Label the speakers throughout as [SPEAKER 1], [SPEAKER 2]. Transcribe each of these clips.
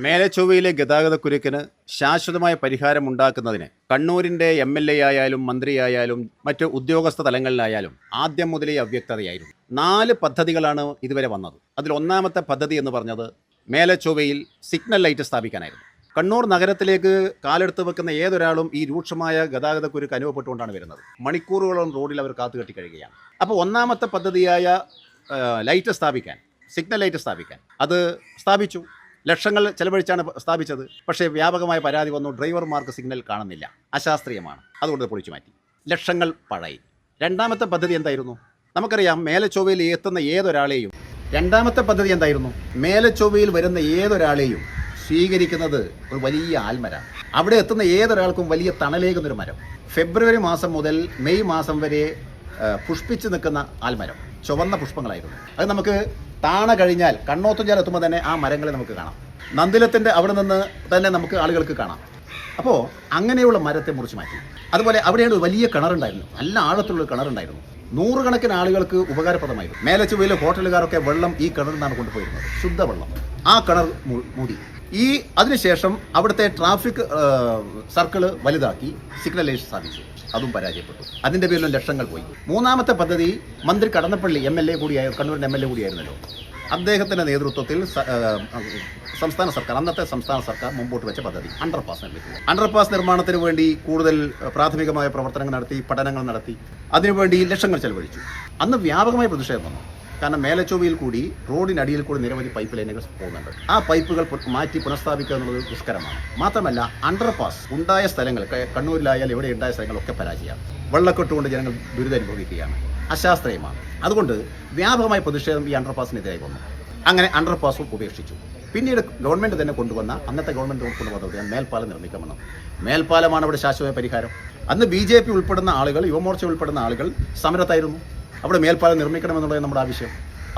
[SPEAKER 1] മേലെച്ചൊവ്വയിലെ ഗതാഗതക്കുരുക്കിന് ശാശ്വതമായ പരിഹാരമുണ്ടാക്കുന്നതിന് കണ്ണൂരിൻ്റെ MLA ആയാലും മന്ത്രിയായാലും മറ്റ് ഉദ്യോഗസ്ഥ തലങ്ങളിലായാലും ആദ്യം മുതലേ അവ്യക്തതയായിരുന്നു. 4 പദ്ധതികളാണ് ഇതുവരെ വന്നത്. അതിൽ ഒന്നാമത്തെ പദ്ധതി എന്ന് പറഞ്ഞത് മേലെച്ചൊവ്വയിൽ സിഗ്നൽ ലൈറ്റ് സ്ഥാപിക്കാനായിരുന്നു. കണ്ണൂർ നഗരത്തിലേക്ക് കാലെടുത്ത് വെക്കുന്ന ഏതൊരാളും ഈ രൂക്ഷമായ ഗതാഗതക്കുരുക്ക് അനുഭവപ്പെട്ടുകൊണ്ടാണ് വരുന്നത്. മണിക്കൂറുകളോളം റോഡിൽ അവർ കാത്തുകെട്ടി കഴിയുകയാണ്. അപ്പോൾ ഒന്നാമത്തെ പദ്ധതിയായ ലൈറ്റ് സ്ഥാപിക്കാൻ, സിഗ്നൽ ലൈറ്റ് സ്ഥാപിക്കാൻ അത് സ്ഥാപിച്ചു. ലക്ഷങ്ങൾ ചെലവഴിച്ചാണ് സ്ഥാപിച്ചത്. പക്ഷേ വ്യാപകമായ പരാതി വന്നു, ഡ്രൈവർമാർക്ക് സിഗ്നൽ കാണുന്നില്ല, അശാസ്ത്രീയമാണ്, അതുകൊണ്ട് പൊളിച്ചു മാറ്റി. ലക്ഷങ്ങൾ പഴയി. രണ്ടാമത്തെ പദ്ധതി എന്തായിരുന്നു? നമുക്കറിയാം, മേലെച്ചൊവ്വയിൽ എത്തുന്ന ഏതൊരാളെയും രണ്ടാമത്തെ പദ്ധതി എന്തായിരുന്നു? മേലെച്ചൊവ്വയിൽ വരുന്ന ഏതൊരാളെയും സ്വീകരിക്കുന്നത് ഒരു വലിയ ആൽമരമാണ്. അവിടെ എത്തുന്ന ഏതൊരാൾക്കും വലിയ തണലേകുന്നൊരു മരം. ഫെബ്രുവരി മാസം മുതൽ മെയ് മാസം വരെ പുഷ്പിച്ച് നിൽക്കുന്ന ആൽമരം, ചുവന്ന പുഷ്പങ്ങളായിരുന്നു. അത് നമുക്ക് താണ കഴിഞ്ഞാൽ കണ്ണോത്തുചാൽ എത്തുമ്പോൾ തന്നെ ആ മരങ്ങളെ നമുക്ക് കാണാം. നന്ദിലത്തിൻ്റെ അവിടെ നിന്ന് തന്നെ നമുക്ക് ആളുകൾക്ക് കാണാം. അപ്പോൾ അങ്ങനെയുള്ള മരത്തെ മുറിച്ച് മാറ്റി. അതുപോലെ അവിടെയാണ് വലിയ കിണറുണ്ടായിരുന്നു, നല്ല ആഴത്തുള്ള കിണറുണ്ടായിരുന്നു. 100 കണക്കിന് ആളുകൾക്ക് ഉപകാരപ്രദമായിരുന്നു. മേലെച്ചൊവ്വയിലെ ഹോട്ടലുകാരൊക്കെ വെള്ളം ഈ കിണറിൽ നിന്നാണ് കൊണ്ടുപോയിരുന്നത്, ശുദ്ധവെള്ളം. ആ കിണർ മൂടി. അതിനുശേഷം അവിടുത്തെ ട്രാഫിക് സർക്കിള് വലുതാക്കി സിഗ്നലൈസ് സ്ഥാപിച്ചു. അതും പരാജയപ്പെട്ടു. അതിൻ്റെ പേരിലും ലക്ഷങ്ങൾ പോയി. മൂന്നാമത്തെ പദ്ധതി മന്ത്രി കടന്നപ്പള്ളി MLA കൂടിയായ, കണ്ണൂരിൻ്റെ MLA കൂടിയായിരുന്നല്ലോ, അദ്ദേഹത്തിൻ്റെ നേതൃത്വത്തിൽ സംസ്ഥാന സർക്കാർ, അന്നത്തെ സംസ്ഥാന സർക്കാർ മുമ്പോട്ട് വെച്ച പദ്ധതി അണ്ടർപാസ് നിർമ്മിക്കുക. അണ്ടർപാസ് നിർമ്മാണത്തിന് വേണ്ടി കൂടുതൽ പ്രാഥമികമായ പ്രവർത്തനങ്ങൾ നടത്തി, പഠനങ്ങൾ നടത്തി, അതിനുവേണ്ടി ലക്ഷങ്ങൾ ചെലവഴിച്ചു. അന്ന് വ്യാപകമായ പ്രതിഷേധം വന്നു. കാരണം മേലെച്ചൊവ്വയിൽ കൂടി, റോഡിനടിയിൽ കൂടി നിരവധി പൈപ്പ് ലൈനുകൾ പോകുന്നുണ്ട്. ആ പൈപ്പുകൾ മാറ്റി പുനഃസ്ഥാപിക്കുക എന്നുള്ളത് ദുഷ്കരമാണ്. മാത്രമല്ല, അണ്ടർപാസ് ഉണ്ടായ സ്ഥലങ്ങൾ, കണ്ണൂരിലായാലും എവിടെ ഉണ്ടായ സ്ഥലങ്ങളൊക്കെ പരാജയമാണ്. വെള്ളക്കെട്ടുകൊണ്ട് ജനങ്ങൾ ദുരിതം അനുഭവിക്കുകയാണ്, അശാസ്ത്രീയമാണ്. അതുകൊണ്ട് വ്യാപകമായ പ്രതിഷേധം ഈ അണ്ടർപാസിനെതിരായി വന്നു. അങ്ങനെ അണ്ടർപാസും ഉപേക്ഷിച്ചു. പിന്നീട് ഗവൺമെൻറ് തന്നെ കൊണ്ടുവന്ന, അന്നത്തെ ഗവൺമെൻറ് കൊണ്ടുവന്നത് മേൽപ്പാലം നിർമ്മിക്കണമെന്നും. മേൽപ്പാലമാണ് അവിടെ ശാശ്വത പരിഹാരം. അന്ന് BJP ഉൾപ്പെടുന്ന ആളുകൾ, യുവമോർച്ച ഉൾപ്പെടുന്ന ആളുകൾ സമരത്തായിരുന്നു. അവിടെ മേൽപ്പാലം നിർമ്മിക്കണമെന്നുള്ളത് നമ്മുടെ ആവശ്യം.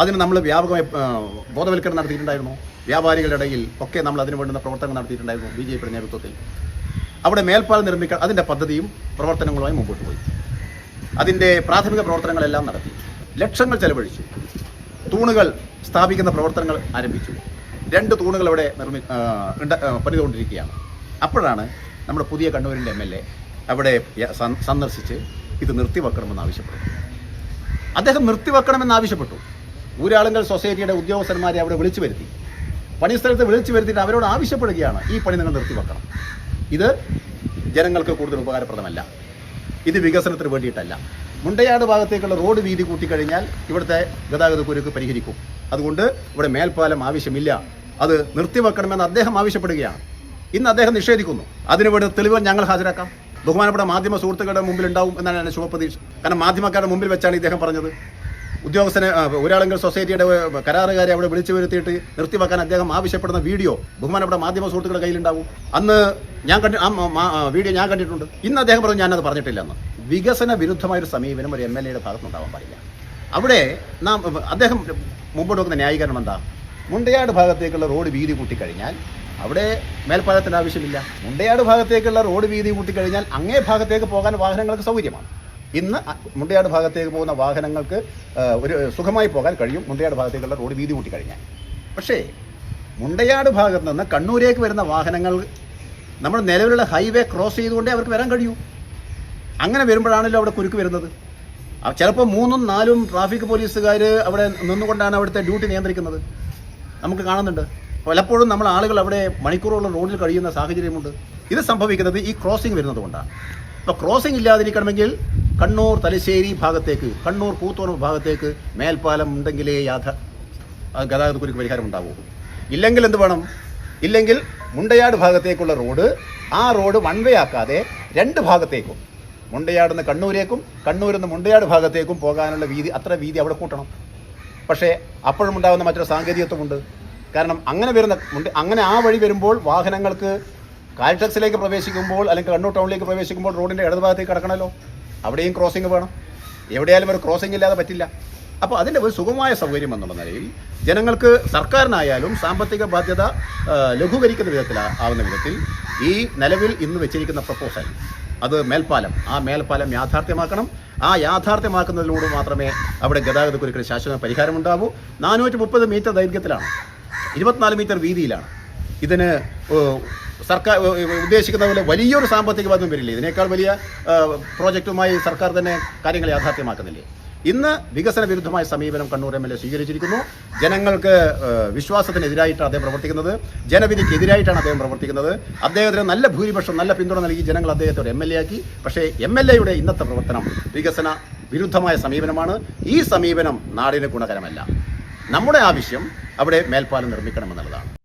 [SPEAKER 1] അതിന് നമ്മൾ വ്യാപകമായി ബോധവൽക്കരണം നടത്തിയിട്ടുണ്ടായിരുന്നു. വ്യാപാരികളുടെ ഇടയിൽ ഒക്കെ നമ്മൾ അതിനു വേണ്ടുന്ന പ്രവർത്തനങ്ങൾ നടത്തിയിട്ടുണ്ടായിരുന്നു BJP നേതൃത്വത്തിൽ. അവിടെ മേൽപ്പാലം നിർമ്മിക്കാൻ അതിൻ്റെ പദ്ധതിയും പ്രവർത്തനങ്ങളുമായി മുമ്പോട്ട് പോയി. അതിൻ്റെ പ്രാഥമിക പ്രവർത്തനങ്ങളെല്ലാം നടത്തി. ലക്ഷങ്ങൾ ചെലവഴിച്ചു. തൂണുകൾ സ്ഥാപിക്കുന്ന പ്രവർത്തനങ്ങൾ ആരംഭിച്ചു. 2 തൂണുകൾ അവിടെ പണിതുകൊണ്ടിരിക്കുകയാണ്. അപ്പോഴാണ് നമ്മുടെ പുതിയ കണ്ണൂരിൻ്റെ MLA അവിടെ സന്ദർശിച്ച് ഇത് നിർത്തിവെക്കണമെന്ന് ആവശ്യപ്പെട്ടു. അദ്ദേഹം നിർത്തിവെക്കണമെന്നാവശ്യപ്പെട്ടു. ഊരാളുങ്കൽ സൊസൈറ്റിയുടെ ഉദ്യോഗസ്ഥന്മാരെ അവിടെ വിളിച്ചു വരുത്തി, പണിസ്ഥലത്ത് വിളിച്ചു വരുത്തിയിട്ട് അവരോട് ആവശ്യപ്പെടുകയാണ്, ഈ പണി നിങ്ങൾ നിർത്തിവെക്കണം. ഇത് ജനങ്ങൾക്ക് കൂടുതൽ ഉപകാരപ്രദമല്ല, ഇത് വികസനത്തിന് വേണ്ടിയിട്ടല്ല. മുണ്ടയാട് ഭാഗത്തേക്കുള്ള റോഡ് വീതി കൂട്ടിക്കഴിഞ്ഞാൽ ഇവിടുത്തെ ഗതാഗതക്കുരുക്ക് പരിഹരിക്കും. അതുകൊണ്ട് ഇവിടെ മേൽപ്പാലം ആവശ്യമില്ല, അത് നിർത്തിവെക്കണമെന്ന് അദ്ദേഹം ആവശ്യപ്പെടുകയാണ്. ഇന്ന് അദ്ദേഹം നിഷേധിക്കുന്നു. അതിനുവേണ്ടി തെളിവ് ഞങ്ങൾ ഹാജരാക്കാം. ബഹുമാനപ്പെട്ട മാധ്യമ സുഹൃത്തുക്കളുടെ മുമ്പിൽ ഉണ്ടാവും എന്നാണ് എൻ്റെ ശുഭപ്രതീക്ഷ. കാരണം മാധ്യമക്കാരുടെ മുമ്പിൽ വെച്ചാണ് ഇദ്ദേഹം പറഞ്ഞത്. ഉദ്യോഗസ്ഥനെ, ഊരാളുങ്കൽ സൊസൈറ്റിയുടെ കരാറുകാരെ അവിടെ വിളിച്ചു വരുത്തിയിട്ട് നിർത്തിവെക്കാൻ അദ്ദേഹം ആവശ്യപ്പെടുന്ന വീഡിയോ ബഹുമാനപ്പെട്ട മാധ്യമ സുഹൃത്തുക്കളുടെ കയ്യിലുണ്ടാവും. അന്ന് വീഡിയോ ഞാൻ കണ്ടിട്ടുണ്ട്. ഇന്ന് അദ്ദേഹം പറഞ്ഞു ഞാനത് പറഞ്ഞിട്ടില്ലെന്ന്. വികസന വിരുദ്ധമായൊരു സമീപനം ഒരു MLA ഭാഗത്തുനിന്നുണ്ടാവാൻ പാടില്ല. അവിടെ അദ്ദേഹം മുമ്പോട്ട് വെക്കുന്ന ന്യായീകരണം എന്താ? മുണ്ടയാട് ഭാഗത്തേക്കുള്ള റോഡ് വീതി കൂട്ടിക്കഴിഞ്ഞാൽ അവിടെ മേൽപ്പാലത്തിൻ്റെ ആവശ്യമില്ല. മുണ്ടയാട് ഭാഗത്തേക്കുള്ള റോഡ് വീതി കൂട്ടിക്കഴിഞ്ഞാൽ അങ്ങേ ഭാഗത്തേക്ക് പോകാൻ വാഹനങ്ങൾക്ക് സൗകര്യമാണ്. ഇന്ന് മുണ്ടയാട് ഭാഗത്തേക്ക് പോകുന്ന വാഹനങ്ങൾക്ക് ഒരു സുഖമായി പോകാൻ കഴിയും മുണ്ടയാട് ഭാഗത്തേക്കുള്ള റോഡ് വീതി കൂട്ടിക്കഴിഞ്ഞാൽ. പക്ഷേ മുണ്ടയാട് ഭാഗത്ത് നിന്ന് കണ്ണൂരേക്ക് വരുന്ന വാഹനങ്ങൾ നമ്മുടെ നിലവിലുള്ള ഹൈവേ ക്രോസ് ചെയ്തുകൊണ്ടേ അവർക്ക് വരാൻ കഴിയൂ. അങ്ങനെ വരുമ്പോഴാണല്ലോ അവിടെ കുരുക്ക് വരുന്നത്. ചിലപ്പോൾ 3ഉം 4ഉം ട്രാഫിക് പോലീസുകാർ അവിടെ നിന്നുകൊണ്ടാണ് അവിടുത്തെ ഡ്യൂട്ടി നിയന്ത്രിക്കുന്നത്. നമുക്ക് കാണുന്നുണ്ട്. പലപ്പോഴും നമ്മൾ ആളുകൾ അവിടെ മണിക്കൂറുള്ള റോഡിൽ കഴിയുന്ന സാഹചര്യമുണ്ട്. ഇത് സംഭവിക്കുന്നത് ഈ ക്രോസിംഗ് വരുന്നത് കൊണ്ടാണ്. അപ്പോൾ ക്രോസിംഗ് ഇല്ലാതിരിക്കണമെങ്കിൽ കണ്ണൂർ തലശ്ശേരി ഭാഗത്തേക്ക്, കണ്ണൂർ കൂത്തുപറമ്പ് ഭാഗത്തേക്ക് മേൽപ്പാലം ഉണ്ടെങ്കിലേ ഗതാഗതക്കുരുക്ക് പരിഹാരം ഉണ്ടാവൂ. ഇല്ലെങ്കിൽ എന്ത് വേണം? ഇല്ലെങ്കിൽ മുണ്ടയാട് ഭാഗത്തേക്കുള്ള റോഡ്, ആ റോഡ് വൺ വേ ആക്കാതെ 2 ഭാഗത്തേക്കും, മുണ്ടയാട് നിന്ന് കണ്ണൂരേക്കും കണ്ണൂരിൽ നിന്ന് മുണ്ടയാട് ഭാഗത്തേക്കും പോകാനുള്ള വീതി, അത്ര വീതി അവിടെ കൂട്ടണം. പക്ഷേ അപ്പോഴും ഉണ്ടാകുന്ന മറ്റൊരു സാങ്കേതികത്വമുണ്ട്. കാരണം അങ്ങനെ ആ വഴി വരുമ്പോൾ വാഹനങ്ങൾക്ക് കാൽടെക്സിലേക്ക് പ്രവേശിക്കുമ്പോൾ, അല്ലെങ്കിൽ കണ്ണൂർ ടൗണിലേക്ക് പ്രവേശിക്കുമ്പോൾ റോഡിൻ്റെ ഇടതുഭാഗത്തേക്ക് കടക്കണമല്ലോ. അവിടെയും ക്രോസിംഗ് വേണം. എവിടെയായാലും ഒരു ക്രോസിംഗ് ഇല്ലാതെ പറ്റില്ല. അപ്പോൾ അതിൻ്റെ ഒരു സുഗമമായ സൗകര്യം എന്നുള്ള നിലയിൽ ജനങ്ങൾക്ക്, സർക്കാരിനായാലും സാമ്പത്തിക ബാധ്യത ലഘൂകരിക്കുന്ന വിധത്തിലാവുന്ന വിധത്തിൽ ഈ നിലവിൽ ഇന്ന് വെച്ചിരിക്കുന്ന പ്രപ്പോസൽ, അത് മേൽപ്പാലം, ആ മേൽപ്പാലം യാഥാർത്ഥ്യമാക്കണം. ആ യാഥാർത്ഥ്യമാക്കുന്നതിലൂടെ മാത്രമേ അവിടെ ഗതാഗതക്കുരുക്കിന് ശാശ്വത പരിഹാരമുണ്ടാവൂ. 430 മീറ്റർ ദൈർഘ്യത്തിലാണ്, 24 മീറ്റർ വീതിയിലാണ്. ഇതിന് സർക്കാർ ഉദ്ദേശിക്കുന്ന പോലെ വലിയൊരു സാമ്പത്തിക ബാധ്യത വരില്ലേ? ഇതിനേക്കാൾ വലിയ പ്രോജക്റ്റുമായി സർക്കാർ തന്നെ കാര്യങ്ങൾ യാഥാർത്ഥ്യമാക്കുന്നില്ലേ? ഇന്ന് വികസന വിരുദ്ധമായ സമീപനം കണ്ണൂർ MLA സ്വീകരിച്ചിരിക്കുന്നു. ജനങ്ങൾക്ക് വിശ്വാസത്തിനെതിരായിട്ടാണ് അദ്ദേഹം പ്രവർത്തിക്കുന്നത്, ജനവിധിക്കെതിരായിട്ടാണ് അദ്ദേഹം പ്രവർത്തിക്കുന്നത്. അദ്ദേഹത്തിന് നല്ല ഭൂരിപക്ഷം, നല്ല പിന്തുണ നൽകി ജനങ്ങൾ അദ്ദേഹത്തെ ഒരു MLA ആക്കി. പക്ഷേ MLAയുടെ ഇന്നത്തെ പ്രവർത്തനം വികസന വിരുദ്ധമായ സമീപനമാണ്. ഈ സമീപനം നാടിന് ഗുണകരമല്ല. നമ്മുടെ ആവശ്യം അവിടെ മേൽപ്പാലം നിർമ്മിക്കണമെന്നുള്ളതാണ്.